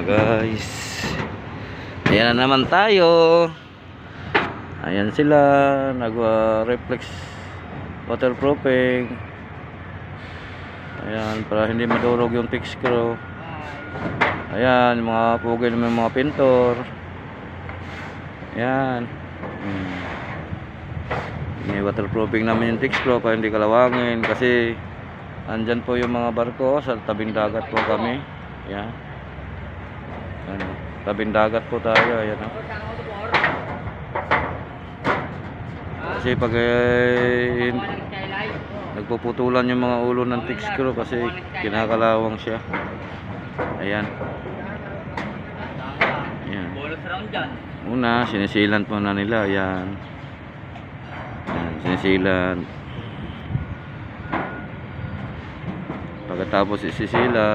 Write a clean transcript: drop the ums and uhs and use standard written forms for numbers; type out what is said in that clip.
Guys, ayan na naman tayo. Ayan sila, nag-reflex waterproofing. Ayan, para hindi madurog yung fix screw. Ayan, mga pugay naman, mga pintor. Ayan. May waterproofing namin yung fix screw para hindi kalawangin. Kasi andyan po yung mga barko, sa tabing dagat po kami. Ayan. Ayan, tabing dagat po tayo. Ayan, kasi pag nagpuputulan yung mga ulo ng fix screw kasi kinakalawang siya. Ayan. Ayan. Una, sinisilan po na nila. Ayan. Ayan, sinisilan. Pagkatapos isisilan,